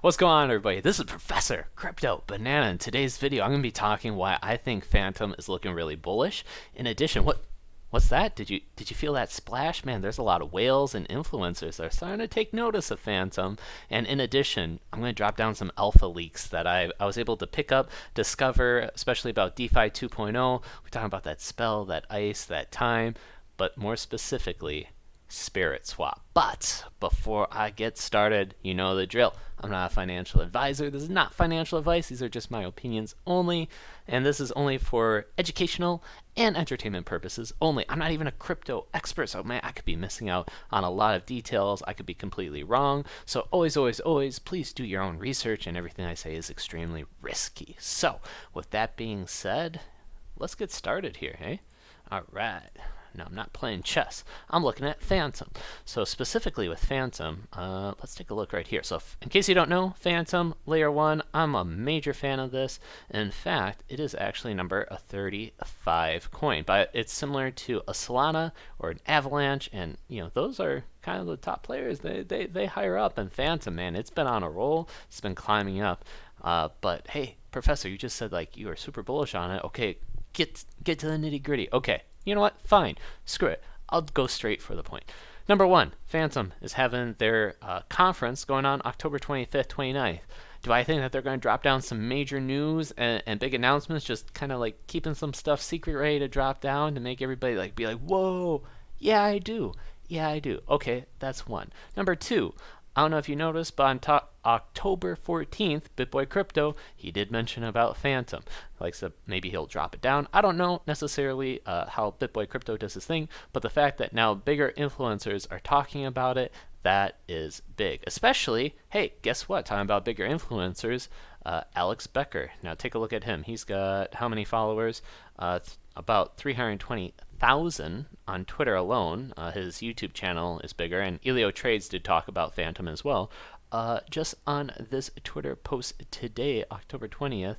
What's going on, everybody? This is Professor Crypto Banana. In today's video, I'm going to be talking why I think Fantom is looking really bullish. In addition, what's that? Did you feel that splash? Man, there's a lot of whales and influencers that are starting to take notice of Fantom. And in addition, I'm going to drop down some alpha leaks that I was able to pick up, discover, especially about DeFi 2.0. We're talking about that spell, that ice, that time, but more specifically, SpiritSwap. But before I get started, you know the drill. I'm not a financial advisor. This is not financial advice. These are just my opinions only. And this is only for educational and entertainment purposes only. I'm not even a crypto expert, so man, I could be missing out on a lot of details. I could be completely wrong. So always, always, always, please do your own research, and everything I say is extremely risky. So with that being said, let's get started here, hey? All right. No, I'm not playing chess. I'm looking at Fantom. So specifically with Fantom, let's take a look right here. So in case you don't know, Fantom, Layer 1, I'm a major fan of this. In fact, it is actually number 35 coin. But it's similar to a Solana or an Avalanche, and you know those are kind of the top players. They higher up, and Fantom, man, it's been on a roll. It's been climbing up. But hey, Professor, you just said like you are super bullish on it. Okay, get to the nitty gritty. Okay. You know what? Fine. Screw it. I'll go straight for the point. Number one, Fantom is having their conference going on October 25th, 29th. Do I think that they're going to drop down some major news and big announcements, just kind of like keeping some stuff secret ready to drop down to make everybody like be like, whoa, yeah, I do. Yeah, I do. Okay, that's one. Number two, I don't know if you noticed, but on October 14th, BitBoy Crypto, he did mention about Fantom. Like, so maybe he'll drop it down. I don't know necessarily how BitBoy Crypto does his thing, but the fact that now bigger influencers are talking about it, that is big. Especially, hey, guess what? Talking about bigger influencers, Alex Becker. Now take a look at him. He's got how many followers? About 320,000 on Twitter alone. His YouTube channel is bigger, and Elio Trades did talk about Fantom as well. Just on this Twitter post today, October 20th,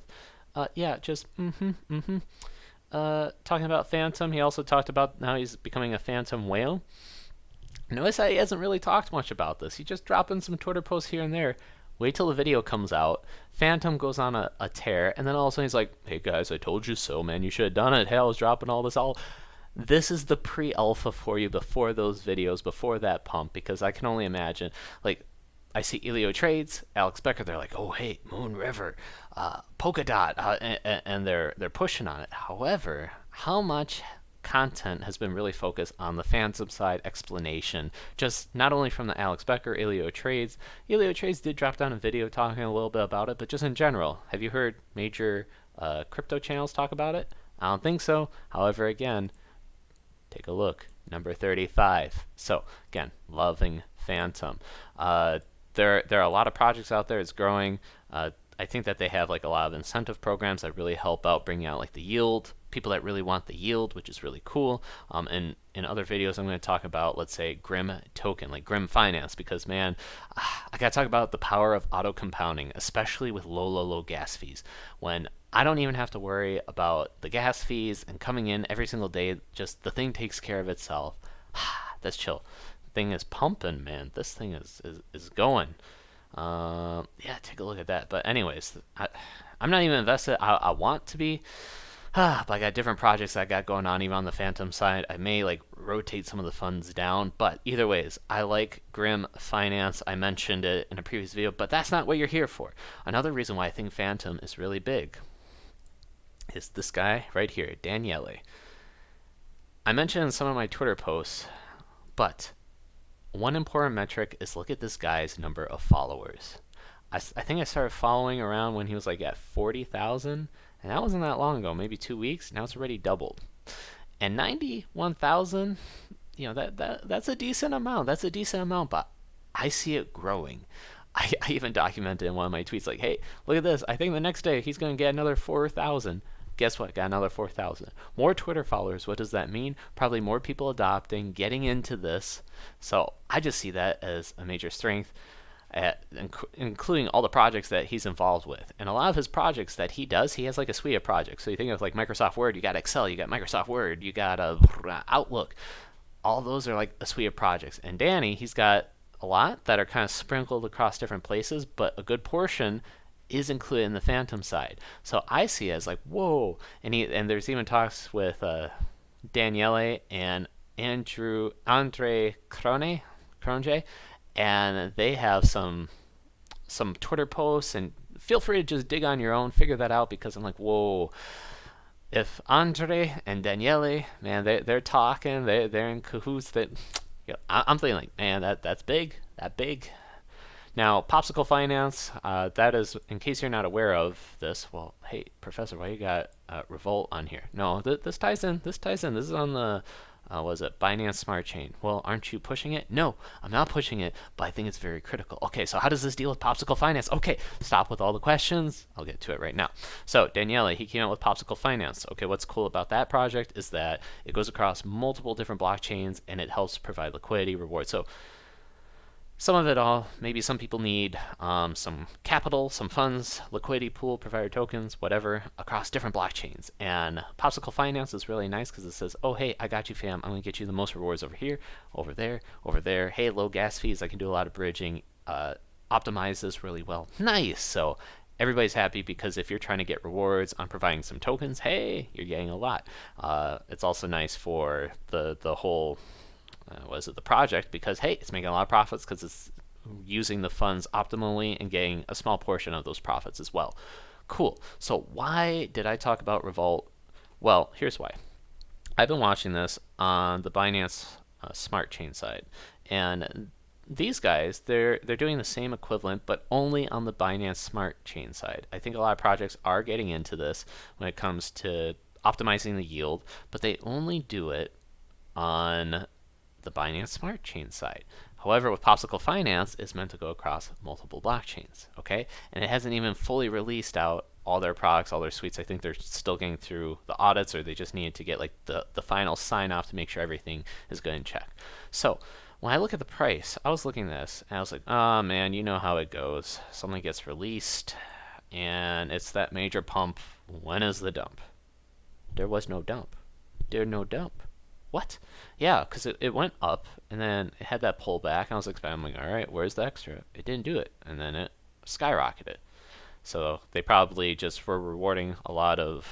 talking about Fantom. He also talked about how he's becoming a Fantom whale. Notice that he hasn't really talked much about this. He's just dropping some Twitter posts here and there. Wait till the video comes out. Fantom goes on a tear, and then all of a sudden he's like, hey guys, I told you so, man. You should have done it. Hey, I was dropping all this. This is the pre-alpha for you before those videos, before that pump, because I can only imagine, like, I see Elio Trades, Alex Becker, they're like, oh, hey, Moon River, Polkadot, and they're pushing on it. However, how much content has been really focused on the Fantom side explanation, just not only from the Alex Becker, Elio Trades. Elio Trades did drop down a video talking a little bit about it, but just in general, have you heard major crypto channels talk about it? I don't think so. However, again, take a look, number 35. So again, loving Fantom. There are a lot of projects out there. It's growing. I think that they have like a lot of incentive programs that really help out bringing out like the yield, people that really want the yield, which is really cool. And in other videos, I'm going to talk about, let's say, Grim token, like Grim Finance, because man, I got to talk about the power of auto compounding, especially with low gas fees. When I don't even have to worry about the gas fees and coming in every single day, just the thing takes care of itself. That's chill. The thing is pumping, man. This thing is going. Yeah, take a look at that. But anyways, I'm not even invested. I want to be, but I got different projects I got going on even on the Fantom side. I may like rotate some of the funds down, but either ways, I like Grim Finance. I mentioned it in a previous video, but that's not what you're here for. Another reason why I think Fantom is really big is this guy right here, Daniele. I mentioned in some of my Twitter posts, but one important metric is look at this guy's number of followers. I think I started following around when he was like at 40,000, and that wasn't that long ago, maybe 2 weeks. Now it's already doubled. And 91,000, you know, that's a decent amount. That's a decent amount, but I see it growing. I even documented in one of my tweets like, hey, look at this. I think the next day he's going to get another 4,000. Guess what? Got another 4,000. More Twitter followers. What does that mean? Probably more people adopting, getting into this. So I just see that as a major strength, including all the projects that he's involved with. And a lot of his projects that he does, he has like a suite of projects. So you think of like Microsoft Word, you got Excel, you got Microsoft Word, you got Outlook. All those are like a suite of projects. And Danny, he's got a lot that are kind of sprinkled across different places, but a good portion is included in the Fantom side. So I see it as like, whoa. And there's even talks with Daniele and Andre Cronje, and they have some Twitter posts, and feel free to just dig on your own, figure that out, because I'm like, whoa. If Andre and Daniele, man, they're talking, they're in cahoots. That I'm thinking like, man, that's big, that big. Now, Popsicle Finance, that is, in case you're not aware of this, well, hey, Professor, why you got Revolt on here? No, this ties in. This is on the, was it Binance Smart Chain? Well, aren't you pushing it? No, I'm not pushing it, but I think it's very critical. Okay, so how does this deal with Popsicle Finance? Okay, stop with all the questions. I'll get to it right now. So, Daniele, he came out with Popsicle Finance. Okay, what's cool about that project is that it goes across multiple different blockchains, and it helps provide liquidity, rewards. So, some of it all, maybe some people need some capital, some funds, liquidity pool, provider tokens, whatever, across different blockchains. And Popsicle Finance is really nice because it says, oh, hey, I got you, fam. I'm going to get you the most rewards over here, over there, over there. Hey, low gas fees. I can do a lot of bridging. Optimize this really well. Nice. So everybody's happy because if you're trying to get rewards on providing some tokens, hey, you're getting a lot. It's also nice for the whole... the project, because hey, it's making a lot of profits because it's using the funds optimally and getting a small portion of those profits as well. Cool. So why did I talk about Revolt? Well, here's why. I've been watching this on the Binance Smart Chain side, and these guys, they're doing the same equivalent, but only on the Binance Smart Chain side. I think a lot of projects are getting into this when it comes to optimizing the yield, but they only do it on the Binance Smart Chain side. However, with Popsicle Finance, it's meant to go across multiple blockchains, okay? And it hasn't even fully released out all their products, all their suites. I think they're still getting through the audits, or they just needed to get like the final sign off to make sure everything is good in check. So when I look at the price, I was looking at this and I was like, oh man, you know how it goes. Something gets released and it's that major pump. When is the dump? There was no dump. There's no dump. What? Yeah, because it went up, and then it had that pullback, and I was expecting, I'm like, all right, where's the extra? It didn't do it, and then it skyrocketed. So they probably just were rewarding a lot of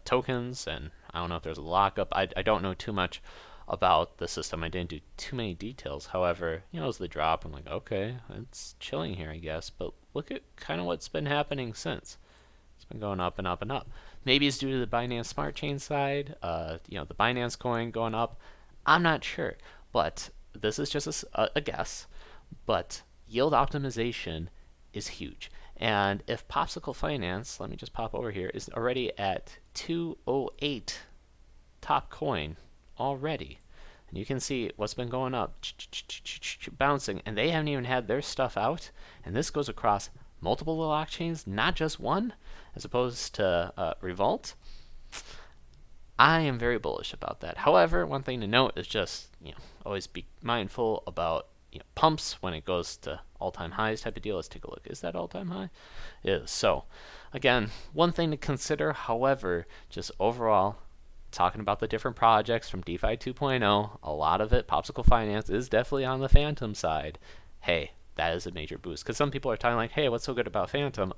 tokens, and I don't know if there's a lockup. I don't know too much about the system. I didn't do too many details. However, it was the drop. I'm like, okay, it's chilling here, I guess. But look at kind of what's been happening since. It's been going up and up and up. Maybe it's due to the Binance Smart Chain side, the Binance coin going up. I'm not sure, but this is just a guess. But yield optimization is huge. And if Popsicle Finance, let me just pop over here, is already at 208 top coin already. And you can see what's been going up, bouncing, and they haven't even had their stuff out. And this goes across multiple blockchains, not just one, as opposed to Revolt. I am very bullish about that. However, one thing to note is just always be mindful about pumps when it goes to all-time highs type of deal. Let's take a look. Is that all-time high? It is. So again, one thing to consider. However, just overall, talking about the different projects from DeFi 2.0, a lot of it, Popsicle Finance, is definitely on the Fantom side. Hey, that is a major boost, because some people are talking like, hey, what's so good about Fantom?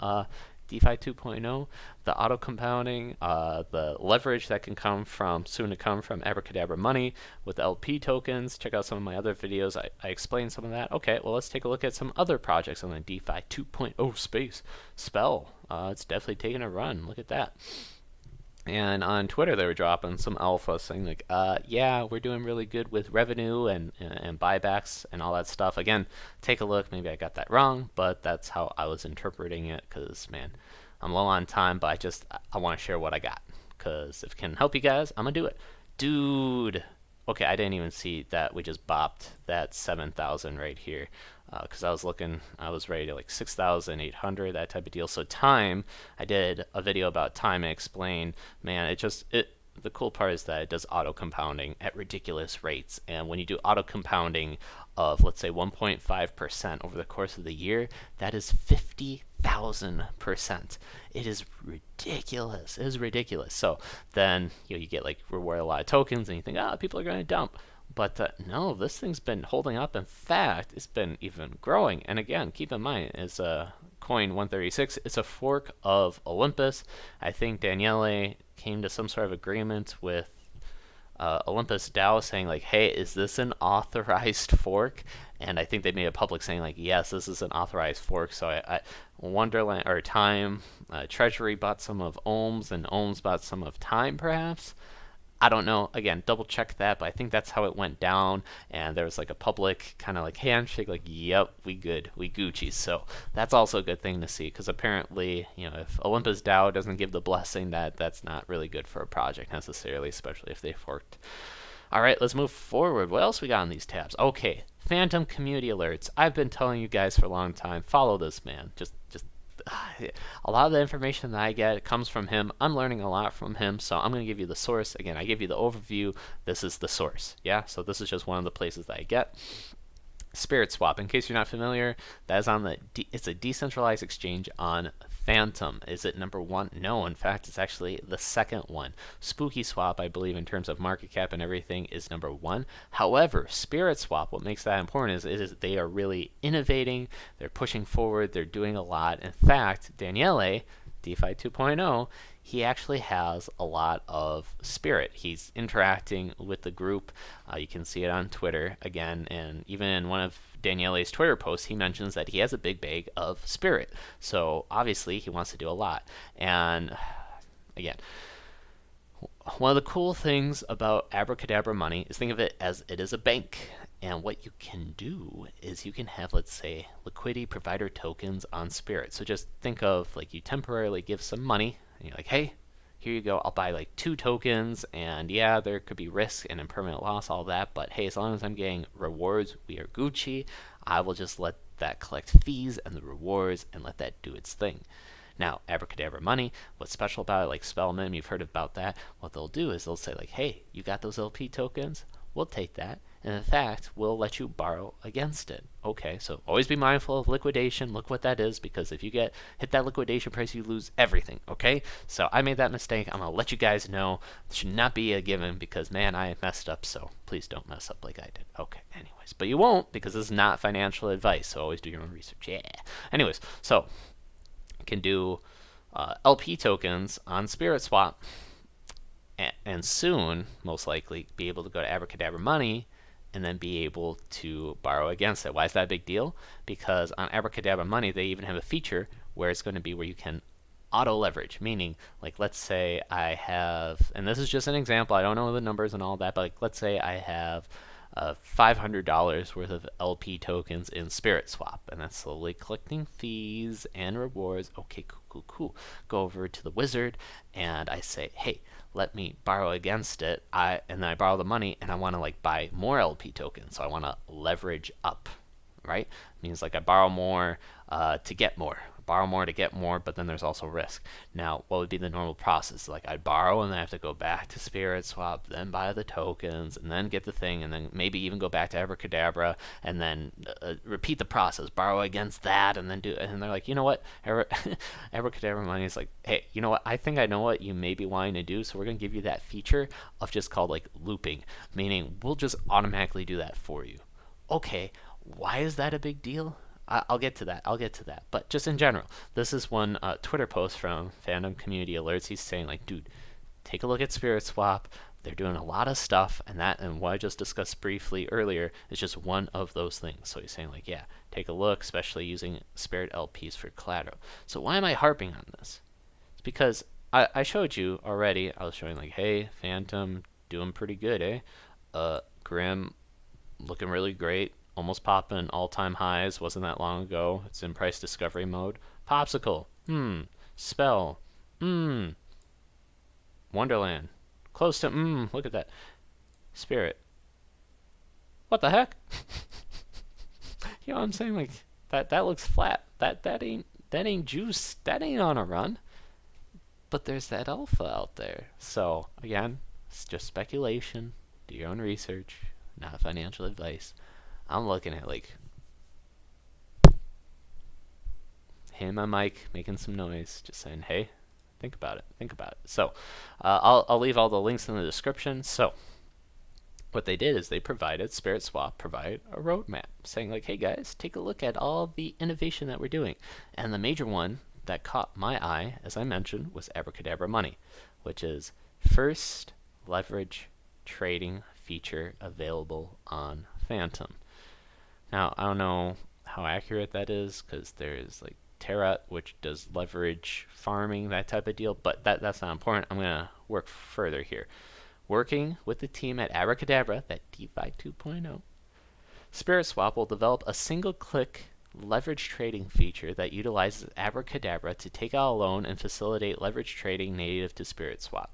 DeFi 2.0, the auto compounding, the leverage that can come from, soon to come from Abracadabra money with LP tokens. Check out some of my other videos. I explained some of that. Okay, well, let's take a look at some other projects on the DeFi 2.0 space. Spell, it's definitely taking a run. Look at that. And on Twitter, they were dropping some alpha saying like, yeah, we're doing really good with revenue and buybacks and all that stuff. Again, take a look. Maybe I got that wrong, but that's how I was interpreting it, because, man, I'm low on time, but I want to share what I got, because if it can help you guys, I'm going to do it. Dude. Okay, I didn't even see that we just bopped that 7,000 right here. Because I was looking, I was ready to like 6,800, that type of deal. So time, I did a video about time and explained, man, the cool part is that it does auto compounding at ridiculous rates. And when you do auto compounding of, let's say, 1.5% over the course of the year, that is 50,000%. It is ridiculous. It is ridiculous. So then you get like reward a lot of tokens, and you think, people are going to dump. But no, this thing's been holding up. In fact, it's been even growing. And again, keep in mind, it's a coin 136. It's a fork of Olympus. I think Daniele came to some sort of agreement with Olympus DAO saying like, hey, is this an authorized fork? And I think they made it public saying like, yes, this is an authorized fork. So Wonderland or Time, Treasury bought some of Ohms, and Ohms bought some of Time, perhaps. I don't know. Again, double check that, but I think that's how it went down. And there was like a public kind of like handshake, like, yep, we good, we Gucci. So that's also a good thing to see, because apparently, if Olympus DAO doesn't give the blessing, that's not really good for a project necessarily, especially if they forked. All right, let's move forward. What else we got on these tabs? Okay, Fantom Community Alerts. I've been telling you guys for a long time, follow this man. Just a lot of the information that I get comes from him. I'm learning a lot from him, so I'm going to give you the source. Again, I give you the overview. This is the source. Yeah, so this is just one of the places that I get. SpiritSwap, in case you're not familiar, that is on it's a decentralized exchange on Fantom. Is it number one? No, in fact, it's actually the second one. SpookySwap, I believe, in terms of market cap and everything, is number one. However, SpiritSwap, what makes that important is they are really innovating. They're pushing forward. They're doing a lot. In fact, Daniele, DeFi 2.0, he actually has a lot of Spirit. He's interacting with the group. You can see it on Twitter again, and even in one of Daniele's Twitter posts, he mentions that he has a big bag of Spirit. So obviously, he wants to do a lot. And again, one of the cool things about Abracadabra money is think of it as it is a bank. And what you can do is you can have, let's say, liquidity provider tokens on Spirit. So just think of like you temporarily give some money, and you're like, hey, here you go, I'll buy like 2 tokens, and yeah, there could be risk and impermanent loss, all that, but hey, as long as I'm getting rewards, we are Gucci. I will just let that collect fees and the rewards and let that do its thing. Now, Abracadabra money, what's special about it, like Spellman, you've heard about that. What they'll do is they'll say like, hey, you got those LP tokens? We'll take that. And in fact, we'll let you borrow against it. Okay, so always be mindful of liquidation. Look what that is, because if you hit that liquidation price, you lose everything. Okay, so I made that mistake. I'm gonna let you guys know. It should not be a given, because man, I messed up. So please don't mess up like I did. Okay, anyways, but you won't, because this is not financial advice. So always do your own research. Yeah. Anyways, so you can do LP tokens on SpiritSwap, and soon, most likely, be able to go to Abracadabra money and then be able to borrow against it. Why is that a big deal? Because on Abracadabra money, they even have a feature where it's going to be where you can auto leverage, meaning like let's say I have, and this is just an example, I don't know the numbers and all that, but like let's say I have $500 worth of LP tokens in SpiritSwap, and that's slowly collecting fees and rewards. Okay, cool. Go over to the wizard and I say, hey, let me borrow against it. And then I borrow the money and I want to like buy more LP tokens. So I want to leverage up, right? It means like I borrow more to get more. Borrow more to get more, but then there's also risk. Now, what would be the normal process? Like I'd borrow and then I have to go back to SpiritSwap, then buy the tokens, and then get the thing, and then maybe even go back to Abracadabra, and then repeat the process. Borrow against that, and then do. And they're like, you know what? Abracadabra money is like, hey, you know what? I think I know what you may be wanting to do, so we're gonna give you that feature of just called like looping, meaning we'll just automatically do that for you. Okay, why is that a big deal? I'll get to that. But just in general, this is one Twitter post from Fantom Community Alerts. He's saying like, dude, take a look at SpiritSwap. They're doing a lot of stuff, and what I just discussed briefly earlier is just one of those things. So he's saying like, yeah, take a look, especially using Spirit LPs for collateral. So why am I harping on this? It's because I showed you already. I was showing like, hey, Fantom doing pretty good, eh? Grim looking really great. Almost popping all-time highs. Wasn't that long ago. It's in price discovery mode. Popsicle. Spell. Wonderland. Close to. Look at that. Spirit. What the heck? You know what I'm saying? Like that looks flat. That ain't juice. That ain't on a run. But there's that alpha out there. So again, it's just speculation. Do your own research. Not financial advice. I'm looking at like hitting my mic, making some noise, just saying, hey, think about it. So I'll leave all the links in the description. So what they did is they SpiritSwap provided a roadmap saying like, hey guys, take a look at all the innovation that we're doing. And the major one that caught my eye, as I mentioned, was Abracadabra Money, which is first leverage trading feature available on Fantom. Now, I don't know how accurate that is because there's like Terra, which does leverage farming, that type of deal, but that's not important. I'm going to work further here. Working with the team at Abracadabra, that DeFi 2.0, SpiritSwap will develop a single-click leverage trading feature that utilizes Abracadabra to take out a loan and facilitate leverage trading native to SpiritSwap.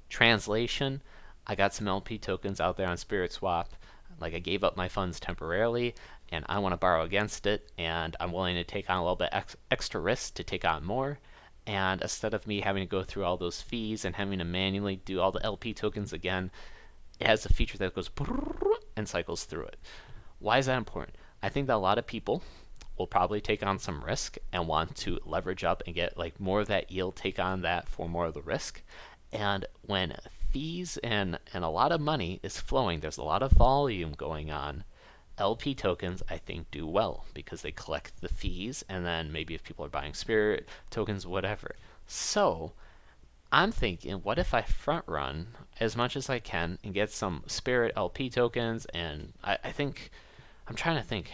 Translation, I got some LP tokens out there on SpiritSwap. Like, I gave up my funds temporarily, and I want to borrow against it, and I'm willing to take on a little bit extra risk to take on more. And instead of me having to go through all those fees and having to manually do all the LP tokens again, it has a feature that goes and cycles through it. Why is that important? I think that a lot of people will probably take on some risk and want to leverage up and get like more of that yield, take on that for more of the risk. And when fees and a lot of money is flowing, there's a lot of volume going on, LP tokens, I think, do well because they collect the fees, and then maybe if people are buying Spirit tokens, whatever. So I'm thinking, what if I front run as much as I can and get some Spirit LP tokens? And I think, I'm trying to think,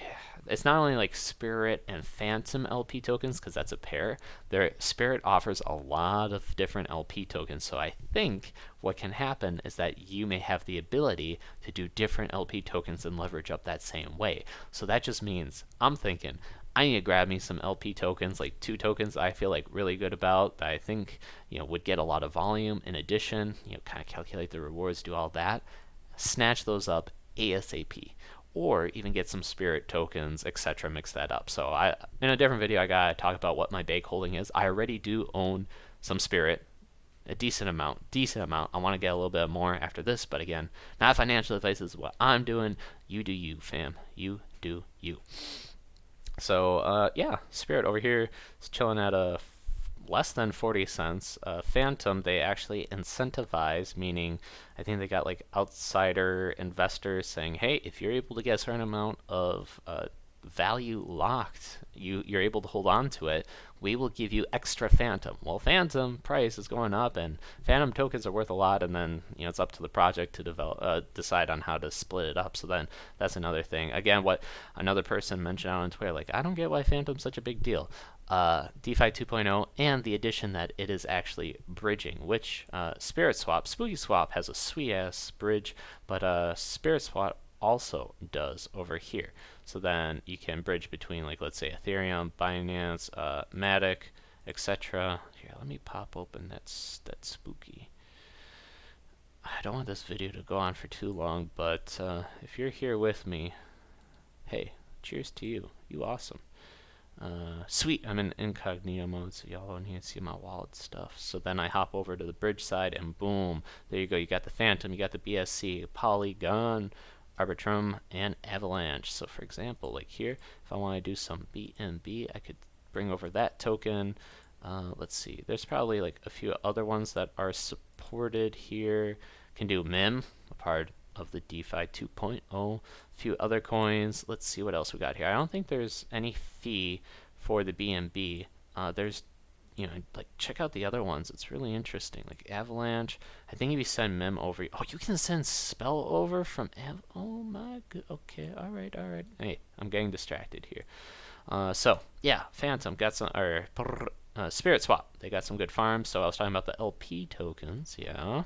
it's not only like Spirit and Fantom LP tokens, because that's a pair. Spirit offers a lot of different LP tokens, so I think what can happen is that you may have the ability to do different LP tokens and leverage up that same way. So that just means, I'm thinking, I need to grab me some LP tokens, like 2 tokens I feel like really good about, that I think, would get a lot of volume. In addition, kind of calculate the rewards, do all that, snatch those up ASAP. Or even get some Spirit tokens, etc., mix that up. So in a different video, I gotta talk about what my bake holding is. I already do own some Spirit, a decent amount. I want to get a little bit more after this, but again, not financial advice. This is what I'm doing. You do you, fam. You do you. So yeah, Spirit over here is chilling at a less than 40 cents. Fantom, they actually incentivize, meaning I think they got like outsider investors saying, hey, if you're able to get a certain amount of value locked, you're able to hold on to it, we will give you extra Fantom. Well, Fantom price is going up, and Fantom tokens are worth a lot, and then it's up to the project to decide on how to split it up. So then that's another thing. Again, what another person mentioned out on Twitter, like, I don't get why Fantom's such a big deal. DeFi 2.0 and the addition that it is actually bridging, which SpiritSwap, SpookySwap has a sweet ass bridge, but SpiritSwap also does over here. So then you can bridge between, like, let's say Ethereum, Binance, Matic, etc. Here, let me pop open that spooky. I don't want this video to go on for too long, but if you're here with me, hey, cheers to you. You awesome. Sweet, I'm in incognito mode, so y'all don't need to see my wallet stuff. So then I hop over to the bridge side, and boom, there you go. You got the Fantom, you got the BSC, Polygon, Arbitrum, and Avalanche. So for example, like here, if I want to do some BNB, I could bring over that token. Let's see, there's probably like a few other ones that are supported here. Can do MIM, a part of the DeFi 2.0, a few other coins. Let's see what else we got here. I don't think there's any fee for the BNB. There's, like, check out the other ones. It's really interesting. Like Avalanche, I think if you send MIM over, oh, you can send Spell over from oh my god. Okay, all right. Hey, I'm getting distracted here. So yeah, Fantom got some, or SpiritSwap, they got some good farms. So I was talking about the LP tokens, yeah.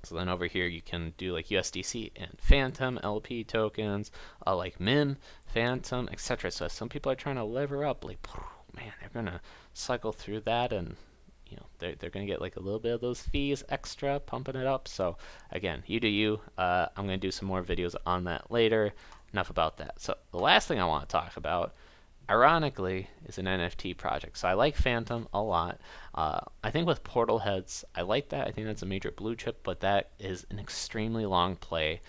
So then over here you can do like USDC and Fantom LP tokens, like MIM, Fantom, etc. So some people are trying to lever up, like, man, they're gonna cycle through that, and they're gonna get like a little bit of those fees extra, pumping it up. So again, you do you. I'm gonna do some more videos on that later. Enough about that. So the last thing I want to talk about, ironically, is an NFT project. So I like Fantom a lot. I think with Portal Heads, I like that. I think that's a major blue chip, but that is an extremely long play.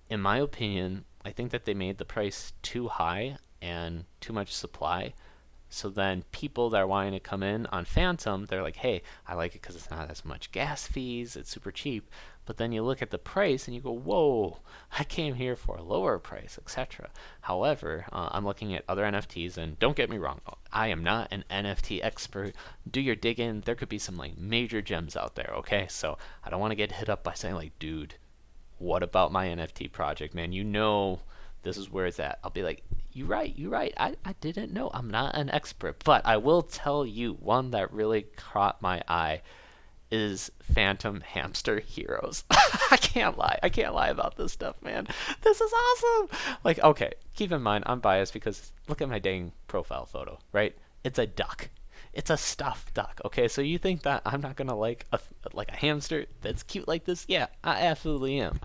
In my opinion, I think that they made the price too high and too much supply. So then people that are wanting to come in on Fantom, they're like, hey, I like it because it's not as much gas fees, it's super cheap. But then you look at the price and you go, whoa, I came here for a lower price, etc. However, I'm looking at other NFTs, and don't get me wrong, I am not an NFT expert. Do your digging. There could be some like major gems out there, okay? So I don't want to get hit up by saying like, dude, what about my NFT project, man? You know this is where it's at. I'll be like, you're right. I didn't know. I'm not an expert. But I will tell you one that really caught my eye is Fantom Hamster Heroes. I can't lie about this stuff, man. This is awesome. Like, okay, keep in mind I'm biased because look at my dang profile photo, right? It's a duck. It's a stuffed duck. Okay, so you think that I'm not gonna like a hamster that's cute like this? Yeah, I absolutely am.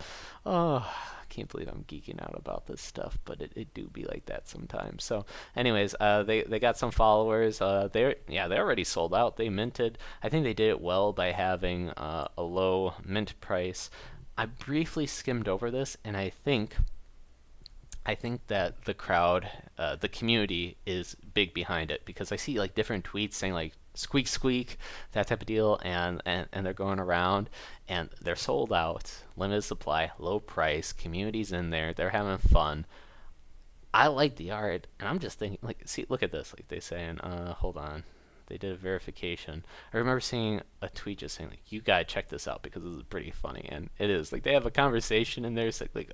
Oh, I can't believe I'm geeking out about this stuff, but it do be like that sometimes. So, anyways, they got some followers. They're already sold out. They minted. I think they did it well by having a low mint price. I briefly skimmed over this, and I think that the crowd, the community is big behind it, because I see like different tweets saying like squeak squeak, that type of deal, and they're going around, and they're sold out, limited supply, low price, community's in there, they're having fun. I like the art, and I'm just thinking like, see, look at this, like they saying, hold on, they did a verification. I remember seeing a tweet just saying like, you gotta check this out because this is pretty funny, and it is. Like they have a conversation in there. It's like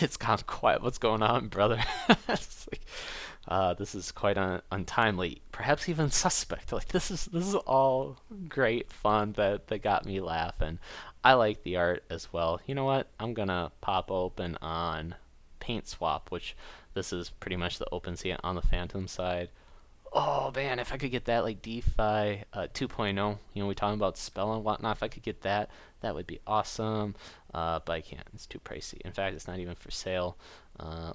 it's gone quiet. What's going on, brother? It's like, this is quite untimely, perhaps even suspect. Like this is all great fun that got me laughing. I like the art as well. You know what? I'm gonna pop open on Paintswap, which this is pretty much the OpenSea on the Fantom side. Oh man, if I could get that like DeFi 2.0, you know, we're talking about spell and whatnot. If I could get that, that would be awesome. But I can't. It's too pricey. In fact, it's not even for sale.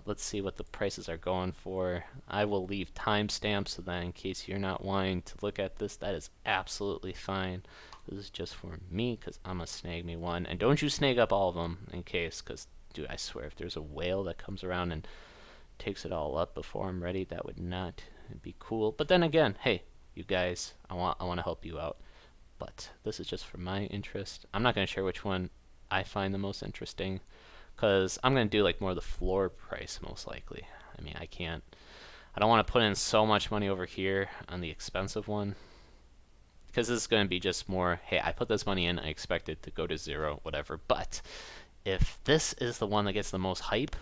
Let's see what the prices are going for. I will leave timestamps so that in case you're not wanting to look at this, that is absolutely fine. This is just for me because I'm going to snag me one. And don't you snag up all of them in case, because, dude, I swear, if there's a whale that comes around and takes it all up before I'm ready, that would not be cool. But then again, hey, you guys, I want to help you out. But this is just for my interest. I'm not going to share which one I find the most interesting, because I'm going to do like more of the floor price most likely. I mean, I don't want to put in so much money over here on the expensive one, because this is going to be just more, hey, I put this money in, I expect it to go to zero, whatever. But if this is the one that gets the most hype,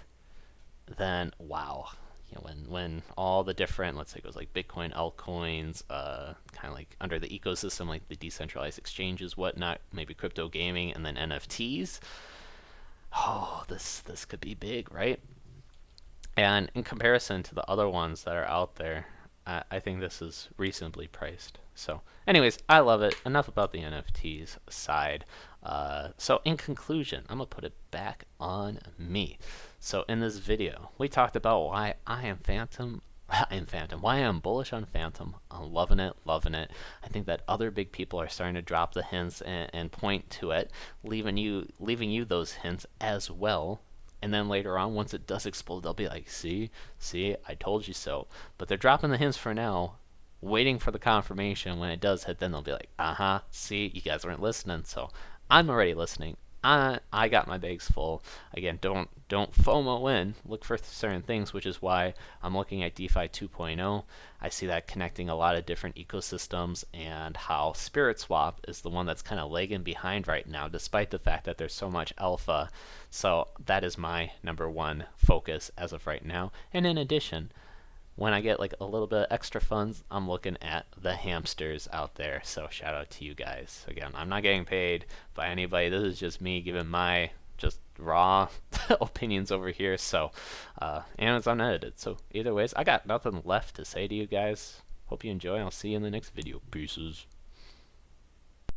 then wow. You know, when all the different, let's say it goes like Bitcoin, altcoins, kind of like under the ecosystem, like the decentralized exchanges, whatnot, maybe crypto gaming, and then NFTs. Oh, this could be big, right? And in comparison to the other ones that are out there, I think this is reasonably priced. So anyways, I love it. Enough about the NFTs side. So in conclusion, I'm going to put it back on me. So in this video, we talked about why I am why I'm bullish on Fantom. I'm loving it. I think that other big people are starting to drop the hints and point to it, leaving you those hints as well. And then later on, once it does explode, they'll be like, see, I told you so. But they're dropping the hints for now, waiting for the confirmation. When it does hit, then they'll be like, see, you guys weren't listening. So I'm already listening. I got my bags full. Again, don't FOMO in. Look for certain things, which is why I'm looking at DeFi 2.0. I see that connecting a lot of different ecosystems, and how SpiritSwap is the one that's kind of lagging behind right now, despite the fact that there's so much alpha. So that is my number one focus as of right now. And in addition, when I get like a little bit of extra funds, I'm looking at the hamsters out there. So shout out to you guys. Again, I'm not getting paid by anybody. This is just me giving my just raw opinions over here. So, and it's unedited. So either ways, I got nothing left to say to you guys. Hope you enjoy. I'll see you in the next video. Peaces.